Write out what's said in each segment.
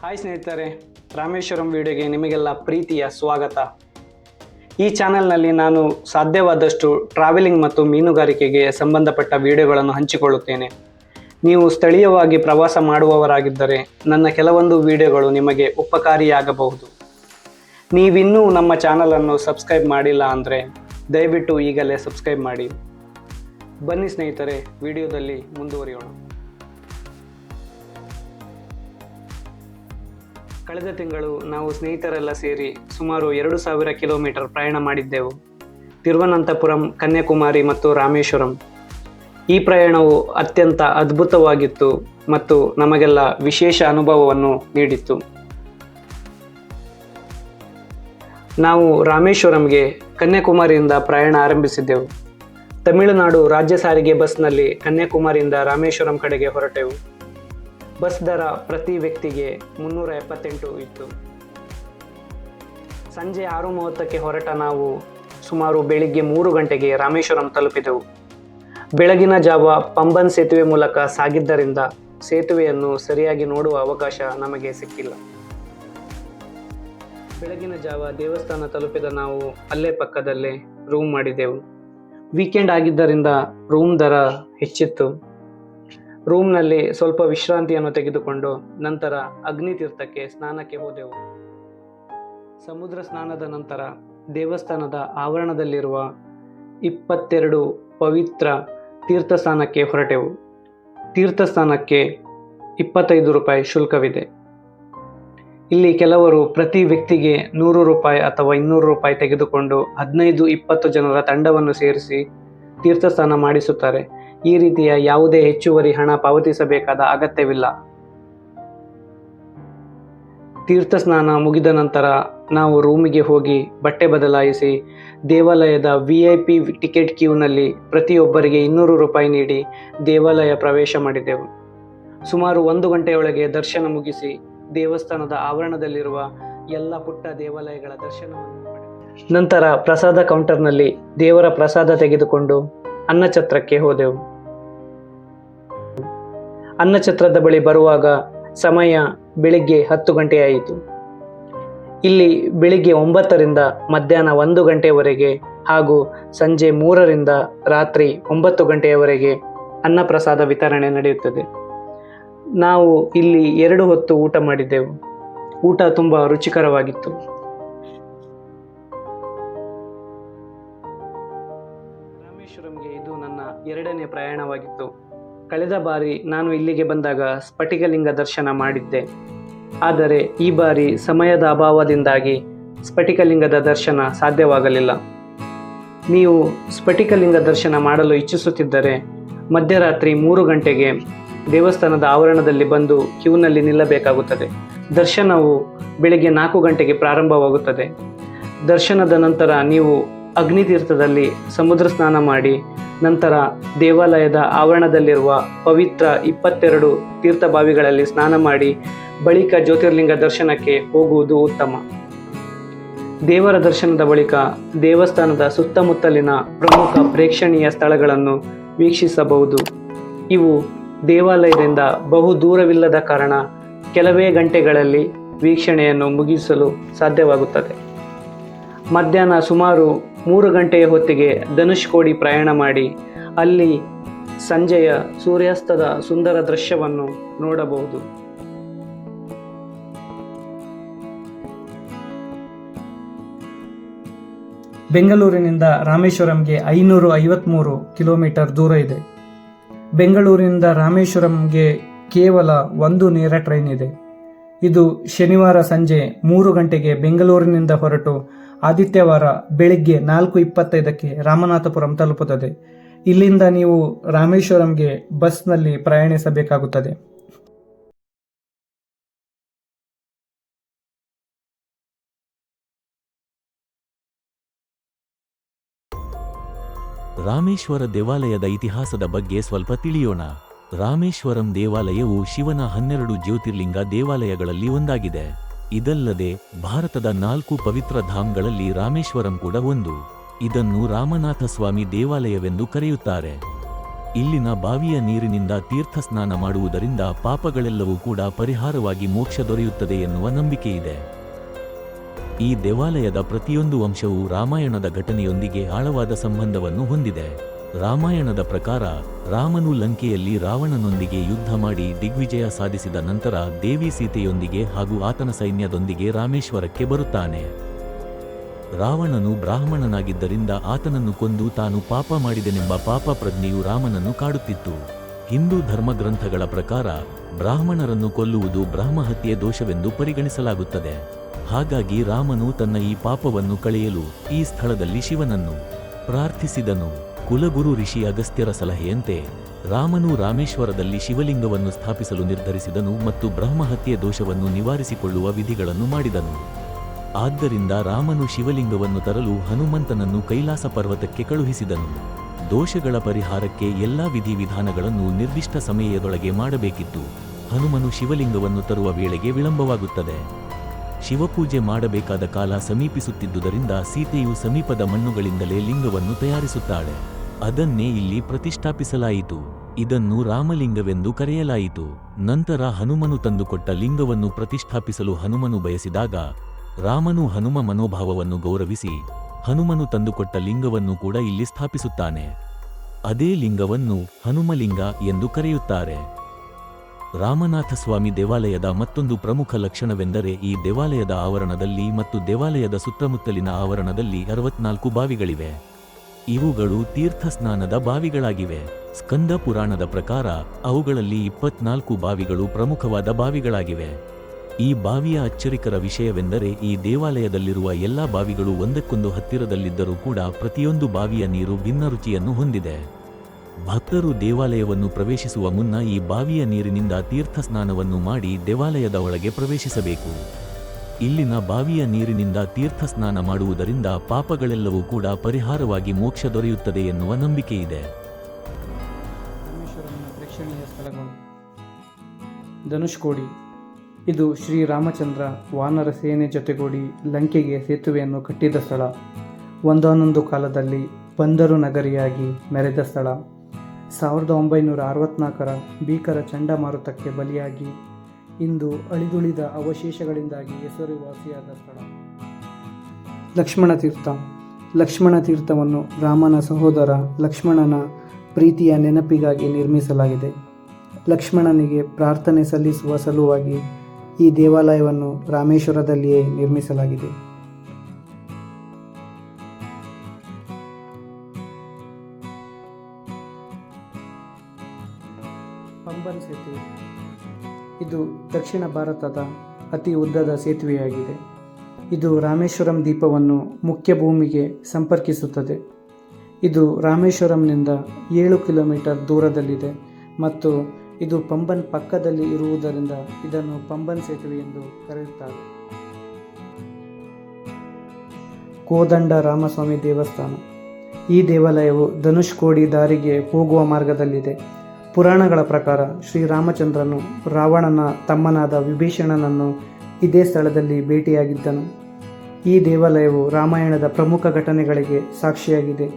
Hi ಸ್ನೇಹಿತರೆ, ರಾಮೇಶ್ವರಂ ವಿಡಿಯೋಗೆ ನಿಮಗೆಲ್ಲ ಪ್ರೀತಿಯ ಸ್ವಾಗತ. ಈ ಚಾನೆಲ್ನಲ್ಲಿ ನಾನು ಸಾಧ್ಯವಾದಷ್ಟು ಟ್ರಾವೆಲಿಂಗ್ ಮತ್ತು ಮೀನುಗಾರಿಕೆಗೆ ಸಂಬಂಧಪಟ್ಟ ವಿಡಿಯೋಗಳನ್ನು ಹಂಚಿಕೊಳ್ಳುತ್ತೇನೆ. ನೀವು ಸ್ಥಳೀಯವಾಗಿ ಪ್ರವಾಸ ಮಾಡುವವರಾಗಿದ್ದರೆ ನನ್ನ ಕೆಲವೊಂದು ವಿಡಿಯೋಗಳು ನಿಮಗೆ ಉಪಕಾರಿಯಾಗಬಹುದು. ನೀವಿನ್ನೂ ನಮ್ಮ ಚಾನಲನ್ನು ಸಬ್ಸ್ಕ್ರೈಬ್ ಮಾಡಿಲ್ಲ ಅಂದರೆ ದಯವಿಟ್ಟು ಈಗಲೇ ಸಬ್ಸ್ಕ್ರೈಬ್ ಮಾಡಿ. ಬನ್ನಿ ಸ್ನೇಹಿತರೆ, ವಿಡಿಯೋದಲ್ಲಿ ಮುಂದುವರಿಯೋಣ. ಕಳೆದ ತಿಂಗಳು ನಾವು ಸ್ನೇಹಿತರೆಲ್ಲ ಸೇರಿ ಸುಮಾರು 2000 ಕಿಲೋಮೀಟರ್ ಪ್ರಯಾಣ ಮಾಡಿದ್ದೆವು. ತಿರುವನಂತಪುರಂ, ಕನ್ಯಾಕುಮಾರಿ ಮತ್ತು ರಾಮೇಶ್ವರಂ. ಈ ಪ್ರಯಾಣವು ಅತ್ಯಂತ ಅದ್ಭುತವಾಗಿತ್ತು ಮತ್ತು ನಮಗೆಲ್ಲ ವಿಶೇಷ ಅನುಭವವನ್ನು ನೀಡಿತ್ತು. ನಾವು ರಾಮೇಶ್ವರಂಗೆ ಕನ್ಯಾಕುಮಾರಿಯಿಂದ ಪ್ರಯಾಣ ಆರಂಭಿಸಿದ್ದೆವು. ತಮಿಳುನಾಡು ರಾಜ್ಯ ಸಾರಿಗೆ ಬಸ್ನಲ್ಲಿ ಕನ್ಯಾಕುಮಾರಿಯಿಂದ ರಾಮೇಶ್ವರಂ ಕಡೆಗೆ ಹೊರಟೆವು. ಬಸ್ ದರ ಪ್ರತಿ ವ್ಯಕ್ತಿಗೆ 378 ಇತ್ತು. ಸಂಜೆ 6:30ಕ್ಕೆ ಹೊರಟ ನಾವು ಸುಮಾರು ಬೆಳಿಗ್ಗೆ 3 ಗಂಟೆಗೆ ರಾಮೇಶ್ವರಂ ತಲುಪಿದೆವು. ಬೆಳಗಿನ ಜಾವ ಪಂಬನ್ ಸೇತುವೆ ಮೂಲಕ ಸಾಗಿದ್ದರಿಂದ ಸೇತುವೆಯನ್ನು ಸರಿಯಾಗಿ ನೋಡುವ ಅವಕಾಶ ನಮಗೆ ಸಿಕ್ಕಿಲ್ಲ. ಬೆಳಗಿನ ಜಾವ ದೇವಸ್ಥಾನ ತಲುಪಿದ ನಾವು ಅಲ್ಲೇ ಪಕ್ಕದಲ್ಲೇ ರೂಮ್ ಮಾಡಿದೆವು. ವೀಕೆಂಡ್ ಆಗಿದ್ದರಿಂದ ರೂಮ್ ದರ ಹೆಚ್ಚಿತ್ತು. ರೂಮ್ನಲ್ಲಿ ಸ್ವಲ್ಪ ವಿಶ್ರಾಂತಿಯನ್ನು ತೆಗೆದುಕೊಂಡು ನಂತರ ಅಗ್ನಿ ತೀರ್ಥಕ್ಕೆ ಸ್ನಾನಕ್ಕೆ ಹೋದೆವು. ಸಮುದ್ರ ಸ್ನಾನದ ನಂತರ ದೇವಸ್ಥಾನದ ಆವರಣದಲ್ಲಿರುವ 22 ಪವಿತ್ರ ತೀರ್ಥಸ್ಥಾನಕ್ಕೆ ಹೊರಟೆವು. ತೀರ್ಥಸ್ಥಾನಕ್ಕೆ 25 ರೂಪಾಯಿ ಶುಲ್ಕವಿದೆ. ಇಲ್ಲಿ ಕೆಲವರು ಪ್ರತಿ ವ್ಯಕ್ತಿಗೆ 100 ರೂಪಾಯಿ ಅಥವಾ 200 ರೂಪಾಯಿ ತೆಗೆದುಕೊಂಡು 15-20 ಜನರ ತಂಡವನ್ನು ಸೇರಿಸಿ ತೀರ್ಥಸ್ನಾನ ಮಾಡಿಸುತ್ತಾರೆ. ಈ ರೀತಿಯ ಯಾವುದೇ ಹೆಚ್ಚುವರಿ ಹಣ ಪಾವತಿಸಬೇಕಾದ ಅಗತ್ಯವಿಲ್ಲ. ತೀರ್ಥಸ್ನಾನ ಮುಗಿದ ನಂತರ ನಾವು ರೂಮಿಗೆ ಹೋಗಿ ಬಟ್ಟೆ ಬದಲಾಯಿಸಿ ದೇವಾಲಯದ VIP ಟಿಕೆಟ್ ಕ್ಯೂನಲ್ಲಿ ಪ್ರತಿಯೊಬ್ಬರಿಗೆ 200 ರೂಪಾಯಿ ನೀಡಿ ದೇವಾಲಯ ಪ್ರವೇಶ ಮಾಡಿದೆವು. ಸುಮಾರು 1 ಗಂಟೆಯೊಳಗೆ ದರ್ಶನ ಮುಗಿಸಿ ದೇವಸ್ಥಾನದ ಆವರಣದಲ್ಲಿರುವ ಎಲ್ಲ ಪುಟ್ಟ ದೇವಾಲಯಗಳ ದರ್ಶನವನ್ನು ಮಾಡಿದೆವು. ನಂತರ ಪ್ರಸಾದ ಕೌಂಟರ್ನಲ್ಲಿ ದೇವರ ಪ್ರಸಾದ ತೆಗೆದುಕೊಂಡು ಅನ್ನಛತ್ರಕ್ಕೆ ಹೋದೆವು. ಅನ್ನಛತ್ರದ ಬಳಿ ಬರುವಾಗ ಸಮಯ ಬೆಳಿಗ್ಗೆ 10 ಗಂಟೆಯಾಯಿತು. ಇಲ್ಲಿ ಬೆಳಿಗ್ಗೆ 9ರಿಂದ ಮಧ್ಯಾಹ್ನ 1 ಗಂಟೆಯವರೆಗೆ ಹಾಗೂ ಸಂಜೆ 3ರಿಂದ ರಾತ್ರಿ 9 ಗಂಟೆಯವರೆಗೆ ಅನ್ನಪ್ರಸಾದ ವಿತರಣೆ ನಡೆಯುತ್ತದೆ. ನಾವು ಇಲ್ಲಿ 2 ಹೊತ್ತು ಊಟ ಮಾಡಿದ್ದೆವು. ಊಟ ತುಂಬ ರುಚಿಕರವಾಗಿತ್ತು. ರಾಮೇಶ್ವರಂಗೆ ಇದು ನನ್ನ 2ನೇ ಪ್ರಯಾಣವಾಗಿತ್ತು. ಕಳೆದ ಬಾರಿ ನಾನು ಇಲ್ಲಿಗೆ ಬಂದಾಗ ಸ್ಫಟಿಕಲಿಂಗ ದರ್ಶನ ಮಾಡಿದ್ದೆ. ಆದರೆ ಈ ಬಾರಿ ಸಮಯದ ಅಭಾವದಿಂದಾಗಿ ಸ್ಫಟಿಕಲಿಂಗದ ದರ್ಶನ ಸಾಧ್ಯವಾಗಲಿಲ್ಲ. ನೀವು ಸ್ಫಟಿಕಲಿಂಗ ದರ್ಶನ ಮಾಡಲು ಇಚ್ಛಿಸುತ್ತಿದ್ದರೆ ಮಧ್ಯರಾತ್ರಿ 3 ಗಂಟೆಗೆ ದೇವಸ್ಥಾನದ ಆವರಣದಲ್ಲಿ ಬಂದು ಕ್ಯೂನಲ್ಲಿ ನಿಲ್ಲಬೇಕಾಗುತ್ತದೆ. ದರ್ಶನವು ಬೆಳಿಗ್ಗೆ 4 ಗಂಟೆಗೆ ಪ್ರಾರಂಭವಾಗುತ್ತದೆ. ದರ್ಶನದ ನಂತರ ನೀವು ಅಗ್ನಿತೀರ್ಥದಲ್ಲಿ ಸಮುದ್ರ ಸ್ನಾನ ಮಾಡಿ ನಂತರ ದೇವಾಲಯದ ಆವರಣದಲ್ಲಿರುವ ಪವಿತ್ರ 22 ತೀರ್ಥಬಾವಿಗಳಲ್ಲಿ ಸ್ನಾನ ಮಾಡಿ ಬಳಿಕ ಜ್ಯೋತಿರ್ಲಿಂಗ ದರ್ಶನಕ್ಕೆ ಹೋಗುವುದು ಉತ್ತಮ. ದೇವರ ದರ್ಶನದ ಬಳಿಕ ದೇವಸ್ಥಾನದ ಸುತ್ತಮುತ್ತಲಿನ ಪ್ರಮುಖ ಪ್ರೇಕ್ಷಣೀಯ ಸ್ಥಳಗಳನ್ನು ವೀಕ್ಷಿಸಬಹುದು. ಇವು ದೇವಾಲಯದಿಂದ ಬಹು ದೂರವಿಲ್ಲದ ಕಾರಣ ಕೆಲವೇ ಗಂಟೆಗಳಲ್ಲಿ ವೀಕ್ಷಣೆಯನ್ನು ಮುಗಿಸಲು ಸಾಧ್ಯವಾಗುತ್ತದೆ. ಮಧ್ಯಾಹ್ನ ಸುಮಾರು 3 ಗಂಟೆಯ ಹೊತ್ತಿಗೆ ಧನುಷ್ಕೋಡಿ ಪ್ರಯಾಣ ಮಾಡಿ ಅಲ್ಲಿ ಸಂಜೆಯ ಸೂರ್ಯಾಸ್ತದ ಸುಂದರ ದೃಶ್ಯವನ್ನು ನೋಡಬಹುದು. ಬೆಂಗಳೂರಿನಿಂದ ರಾಮೇಶ್ವರಂಗೆ 553 ಕಿಲೋಮೀಟರ್ ದೂರ ಇದೆ. ಬೆಂಗಳೂರಿನಿಂದ ರಾಮೇಶ್ವರಂಗೆ ಕೇವಲ 1 ನೇರ ಟ್ರೈನ್ ಇದೆ. ಇದು ಶನಿವಾರ ಸಂಜೆ 3 ಗಂಟೆಗೆ ಬೆಂಗಳೂರಿನಿಂದ ಹೊರಟು ಆದಿತ್ಯವಾರ ಬೆಳಿಗ್ಗೆ 4:25ಕ್ಕೆ ರಾಮನಾಥಪುರಂ ತಲುಪುತ್ತದೆ. ಇಲ್ಲಿಂದ ನೀವು ರಾಮೇಶ್ವರಂಗೆ ಬಸ್ನಲ್ಲಿ ಪ್ರಯಾಣಿಸಬೇಕಾಗುತ್ತದೆ. ರಾಮೇಶ್ವರ ದೇವಾಲಯದ ಇತಿಹಾಸದ ಬಗ್ಗೆ ಸ್ವಲ್ಪ ತಿಳಿಯೋಣ. ರಾಮೇಶ್ವರಂ ದೇವಾಲಯವು ಶಿವನ 12 ಜ್ಯೋತಿರ್ಲಿಂಗ ದೇವಾಲಯಗಳಲ್ಲಿ ಒಂದಾಗಿದೆ. ಇದಲ್ಲದೆ ಭಾರತದ 4 ಪವಿತ್ರ ಧಾಮ್ಗಳಲ್ಲಿ ರಾಮೇಶ್ವರಂ ಕೂಡ ಒಂದು. ಇದನ್ನು ರಾಮನಾಥ ಸ್ವಾಮಿ ದೇವಾಲಯವೆಂದು ಕರೆಯುತ್ತಾರೆ. ಇಲ್ಲಿನ ಬಾವಿಯ ನೀರಿನಿಂದ ತೀರ್ಥ ಸ್ನಾನ ಮಾಡುವುದರಿಂದ ಪಾಪಗಳೆಲ್ಲವೂ ಕೂಡ ಪರಿಹಾರವಾಗಿ ಮೋಕ್ಷ ದೊರೆಯುತ್ತದೆ ಎನ್ನುವ ನಂಬಿಕೆಯಿದೆ. ಈ ದೇವಾಲಯದ ಪ್ರತಿಯೊಂದು ಅಂಶವೂ ರಾಮಾಯಣದ ಘಟನೆಯೊಂದಿಗೆ ಆಳವಾದ ಸಂಬಂಧವನ್ನು ಹೊಂದಿದೆ. ರಾಮಾಯಣದ ಪ್ರಕಾರ ರಾಮನು ಲಂಕೆಯಲ್ಲಿ ರಾವಣನೊಂದಿಗೆ ಯುದ್ಧ ಮಾಡಿ ದಿಗ್ವಿಜಯ ಸಾಧಿಸಿದ ನಂತರ ದೇವಿ ಸೀತೆಯೊಂದಿಗೆ ಹಾಗೂ ಆತನ ಸೈನ್ಯದೊಂದಿಗೆ ರಾಮೇಶ್ವರಕ್ಕೆ ಬರುತ್ತಾನೆ. ರಾವಣನು ಬ್ರಾಹ್ಮಣನಾಗಿದ್ದರಿಂದ ಆತನನ್ನು ಕೊಂದು ತಾನು ಪಾಪ ಮಾಡಿದೆನೆಂಬ ಪಾಪ ಪ್ರಜ್ಞೆಯು ರಾಮನನ್ನು ಕಾಡುತ್ತಿತ್ತು. ಹಿಂದೂ ಧರ್ಮಗ್ರಂಥಗಳ ಪ್ರಕಾರ ಬ್ರಾಹ್ಮಣರನ್ನು ಕೊಲ್ಲುವುದು ಬ್ರಹ್ಮಹತ್ಯೆ ದೋಷವೆಂದು ಪರಿಗಣಿಸಲಾಗುತ್ತದೆ. ಹಾಗಾಗಿ ರಾಮನು ತನ್ನ ಈ ಪಾಪವನ್ನು ಕಳೆಯಲು ಈ ಸ್ಥಳದಲ್ಲಿ ಶಿವನನ್ನು ಪ್ರಾರ್ಥಿಸಿದನು. ಕುಲಗುರು ಋಷಿ ಅಗಸ್ತ್ಯರ ಸಲಹೆಯಂತೆ ರಾಮನು ರಾಮೇಶ್ವರದಲ್ಲಿ ಶಿವಲಿಂಗವನ್ನು ಸ್ಥಾಪಿಸಲು ನಿರ್ಧರಿಸಿದನು ಮತ್ತು ಬ್ರಹ್ಮಹತ್ಯೆ ದೋಷವನ್ನು ನಿವಾರಿಸಿಕೊಳ್ಳುವ ವಿಧಿಗಳನ್ನು ಮಾಡಿದನು. ಆದ್ದರಿಂದ ರಾಮನು ಶಿವಲಿಂಗವನ್ನು ತರಲು ಹನುಮಂತನನ್ನು ಕೈಲಾಸ ಪರ್ವತಕ್ಕೆ ಕಳುಹಿಸಿದನು. ದೋಷಗಳ ಪರಿಹಾರಕ್ಕೆ ಎಲ್ಲಾ ವಿಧಿವಿಧಾನಗಳನ್ನು ನಿರ್ದಿಷ್ಟ ಸಮಯದೊಳಗೆ ಮಾಡಬೇಕಿತ್ತು. ಹನುಮನು ಶಿವಲಿಂಗವನ್ನು ತರುವ ವೇಳೆಗೆ ವಿಳಂಬವಾಗುತ್ತದೆ. ಶಿವಪೂಜೆ ಮಾಡಬೇಕಾದ ಕಾಲ ಸಮೀಪಿಸುತ್ತಿದ್ದುದರಿಂದ ಸೀತೆಯು ಸಮೀಪದ ಮಣ್ಣುಗಳಿಂದಲೇ ಲಿಂಗವನ್ನು ತಯಾರಿಸುತ್ತಾಳೆ. ಅದನ್ನೇ ಇಲ್ಲಿ ಪ್ರತಿಷ್ಠಾಪಿಸಲಾಯಿತು. ಇದನ್ನು ರಾಮಲಿಂಗವೆಂದು ಕರೆಯಲಾಯಿತು. ನಂತರ ಹನುಮನು ತಂದುಕೊಟ್ಟ ಲಿಂಗವನ್ನು ಪ್ರತಿಷ್ಠಾಪಿಸಲು ಹನುಮನು ಬಯಸಿದಾಗ ರಾಮನು ಹನುಮ ಮನೋಭಾವವನ್ನು ಗೌರವಿಸಿ ಹನುಮನು ತಂದುಕೊಟ್ಟ ಲಿಂಗವನ್ನು ಕೂಡ ಇಲ್ಲಿ ಸ್ಥಾಪಿಸುತ್ತಾನೆ. ಅದೇ ಲಿಂಗವನ್ನು ಹನುಮಲಿಂಗ ಎಂದು ಕರೆಯುತ್ತಾರೆ. ರಾಮನಾಥಸ್ವಾಮಿ ದೇವಾಲಯದ ಮತ್ತೊಂದು ಪ್ರಮುಖ ಲಕ್ಷಣವೆಂದರೆ ಈ ದೇವಾಲಯದ ಆವರಣದಲ್ಲಿ ಮತ್ತು ದೇವಾಲಯದ ಸುತ್ತಮುತ್ತಲಿನ ಆವರಣದಲ್ಲಿ 64 ಬಾವಿಗಳಿವೆ. ಇವುಗಳು ತೀರ್ಥ ಸ್ನಾನದ ಬಾವಿಗಳಾಗಿವೆ. ಸ್ಕಂದ ಪುರಾಣದ ಪ್ರಕಾರ ಅವುಗಳಲ್ಲಿ 24 ಬಾವಿಗಳು ಪ್ರಮುಖವಾದ ಬಾವಿಗಳಾಗಿವೆ. ಈ ಬಾವಿಯ ಅಚ್ಚರಿಕರ ವಿಷಯವೆಂದರೆ ಈ ದೇವಾಲಯದಲ್ಲಿರುವ ಎಲ್ಲಾ ಬಾವಿಗಳು ಒಂದಕ್ಕೊಂದು ಹತ್ತಿರದಲ್ಲಿದ್ದರೂ ಕೂಡ ಪ್ರತಿಯೊಂದು ಬಾವಿಯ ನೀರು ಭಿನ್ನ ರುಚಿಯನ್ನು ಹೊಂದಿದೆ. ಭಕ್ತರು ದೇವಾಲಯವನ್ನು ಪ್ರವೇಶಿಸುವ ಮುನ್ನ ಈ ಬಾವಿಯ ನೀರಿನಿಂದ ತೀರ್ಥ ಸ್ನಾನವನ್ನು ಮಾಡಿ ದೇವಾಲಯದ ಒಳಗೆ ಪ್ರವೇಶಿಸಬೇಕು. ಇಲ್ಲಿನ ಬಾವಿಯ ನೀರಿನಿಂದ ತೀರ್ಥ ಸ್ನಾನ ಮಾಡುವುದರಿಂದ ಪಾಪಗಳೆಲ್ಲವೂ ಕೂಡ ಪರಿಹಾರವಾಗಿ ಮೋಕ್ಷ ದೊರೆಯುತ್ತದೆ ಎನ್ನುವ ನಂಬಿಕೆಯಿದೆ. ರಾಮೇಶ್ವರಂನ ಪ್ರೇಕ್ಷಣೀಯ ಸ್ಥಳಗಳು. ಧನುಷ್ಕೋಡಿ. ಇದು ಶ್ರೀರಾಮಚಂದ್ರ ವಾನರ ಸೇನೆ ಜೊತೆಗೂಡಿ ಲಂಕೆಗೆ ಸೇತುವೆಯನ್ನು ಕಟ್ಟಿದ ಸ್ಥಳ. ಒಂದಾನೊಂದು ಕಾಲದಲ್ಲಿ ಬಂದರು ನಗರಿಯಾಗಿ ಮೆರೆದ ಸ್ಥಳ. 1964ರ ಭೀಕರ ಚಂಡಮಾರುತಕ್ಕೆ ಬಲಿಯಾಗಿ ಇಂದು ಅಳಿದುಳಿದ ಅವಶೇಷಗಳಿಂದಾಗಿ ಹೆಸರುವಾಸಿಯಾದ ಸ್ಥಳ. ಲಕ್ಷ್ಮಣ ತೀರ್ಥ. ಲಕ್ಷ್ಮಣ ತೀರ್ಥವನ್ನು ರಾಮನ ಸಹೋದರ ಲಕ್ಷ್ಮಣನ ಪ್ರೀತಿಯ ನೆನಪಿಗಾಗಿ ನಿರ್ಮಿಸಲಾಗಿದೆ. ಲಕ್ಷ್ಮಣನಿಗೆ ಪ್ರಾರ್ಥನೆ ಸಲ್ಲಿಸುವ ಸಲುವಾಗಿ ಈ ದೇವಾಲಯವನ್ನು ರಾಮೇಶ್ವರದಲ್ಲಿಯೇ ನಿರ್ಮಿಸಲಾಗಿದೆ. ಪಂಬನ್ ಸೇತುವೆ. ಇದು ದಕ್ಷಿಣ ಭಾರತದ ಅತಿ ಉದ್ದದ ಸೇತುವೆಯಾಗಿದೆ. ಇದು ರಾಮೇಶ್ವರಂ ದ್ವೀಪವನ್ನು ಮುಖ್ಯ ಭೂಮಿಗೆ ಸಂಪರ್ಕಿಸುತ್ತದೆ. ಇದು ರಾಮೇಶ್ವರಂನಿಂದ 7 ಕಿಲೋಮೀಟರ್ ದೂರದಲ್ಲಿದೆ ಮತ್ತು ಇದು ಪಂಬನ್ ಪಕ್ಕದಲ್ಲಿ ಇರುವುದರಿಂದ ಇದನ್ನು ಪಂಬನ್ ಸೇತುವೆ ಎಂದು ಕರೆಯುತ್ತಾರೆ. ಕೋದಂಡ ರಾಮಸ್ವಾಮಿ ದೇವಸ್ಥಾನ. ಈ ದೇವಾಲಯವು ಧನುಷ್ಕೋಡಿ ದಾರಿಗೆ ಹೋಗುವ ಮಾರ್ಗದಲ್ಲಿದೆ. ಪುರಾಣಗಳ ಪ್ರಕಾರ ಶ್ರೀರಾಮಚಂದ್ರನು ರಾವಣನ ತಮ್ಮನಾದ ವಿಭೀಷಣನನ್ನು ಇದೇ ಸ್ಥಳದಲ್ಲಿ ಭೇಟಿಯಾಗಿದ್ದನು. ಈ ದೇವಾಲಯವು ರಾಮಾಯಣದ ಪ್ರಮುಖ ಘಟನೆಗಳಿಗೆ ಸಾಕ್ಷಿಯಾಗಿದೆ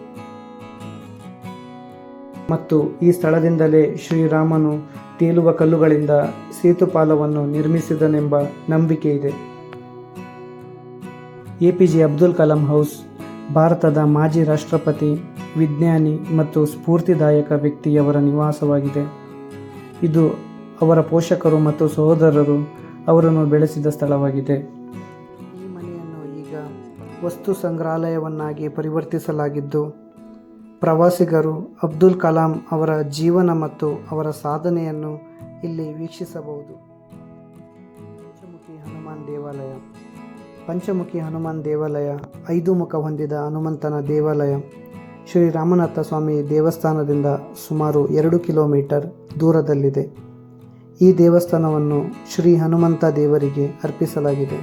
ಮತ್ತು ಈ ಸ್ಥಳದಿಂದಲೇ ಶ್ರೀರಾಮನು ತೇಲುವ ಕಲ್ಲುಗಳಿಂದ ಸೇತುಪಾಲವನ್ನು ನಿರ್ಮಿಸಿದನೆಂಬ ನಂಬಿಕೆ ಇದೆ. APJ Abdul Kalam house. ಭಾರತದ ಮಾಜಿ ರಾಷ್ಟ್ರಪತಿ, ವಿಜ್ಞಾನಿ ಮತ್ತು ಸ್ಫೂರ್ತಿದಾಯಕ ವ್ಯಕ್ತಿಯವರ ನಿವಾಸವಾಗಿದೆ. ಇದು ಅವರ ಪೋಷಕರು ಮತ್ತು ಸಹೋದರರು ಅವರನ್ನು ಬೆಳೆಸಿದ ಸ್ಥಳವಾಗಿದೆ. ಈ ಮನೆಯನ್ನು ಈಗ ವಸ್ತು ಸಂಗ್ರಹಾಲಯವನ್ನಾಗಿ ಪರಿವರ್ತಿಸಲಾಗಿದ್ದು ಪ್ರವಾಸಿಗರು ಅಬ್ದುಲ್ ಕಲಾಂ ಅವರ ಜೀವನ ಮತ್ತು ಅವರ ಸಾಧನೆಯನ್ನು ಇಲ್ಲಿ ವೀಕ್ಷಿಸಬಹುದು. ಪಂಚಮುಖಿ ಹನುಮಾನ್ ದೇವಾಲಯ. ಪಂಚಮುಖಿ ಹನುಮಾನ್ ದೇವಾಲಯ 5 ಮುಖ ಹೊಂದಿದ ಹನುಮಂತನ ದೇವಾಲಯ ಶ್ರೀರಾಮನಾಥ ಸ್ವಾಮಿ ದೇವಸ್ಥಾನದಿಂದ ಸುಮಾರು 2 ಕಿಲೋಮೀಟರ್ ದೂರದಲ್ಲಿದೆ. ಈ ದೇವಸ್ಥಾನವನ್ನು ಶ್ರೀ ಹನುಮಂತ ದೇವರಿಗೆ ಅರ್ಪಿಸಲಾಗಿದೆ.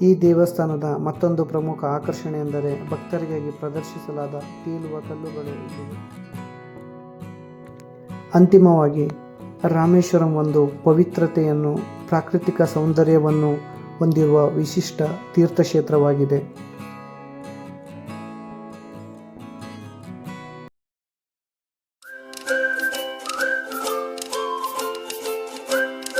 ಈ ದೇವಸ್ಥಾನದ ಮತ್ತೊಂದು ಪ್ರಮುಖ ಆಕರ್ಷಣೆ ಎಂದರೆ ಭಕ್ತರಿಗಾಗಿ ಪ್ರದರ್ಶಿಸಲಾದ ತೇಲುವ ಕಲ್ಲುಗಳು ಇಲ್ಲಿವೆ. ಅಂತಿಮವಾಗಿ ರಾಮೇಶ್ವರಂ ಒಂದು ಪವಿತ್ರತೆಯನ್ನು, ಪ್ರಾಕೃತಿಕ ಸೌಂದರ್ಯವನ್ನು ಹೊಂದಿರುವ ವಿಶಿಷ್ಟ ತೀರ್ಥಕ್ಷೇತ್ರವಾಗಿದೆ.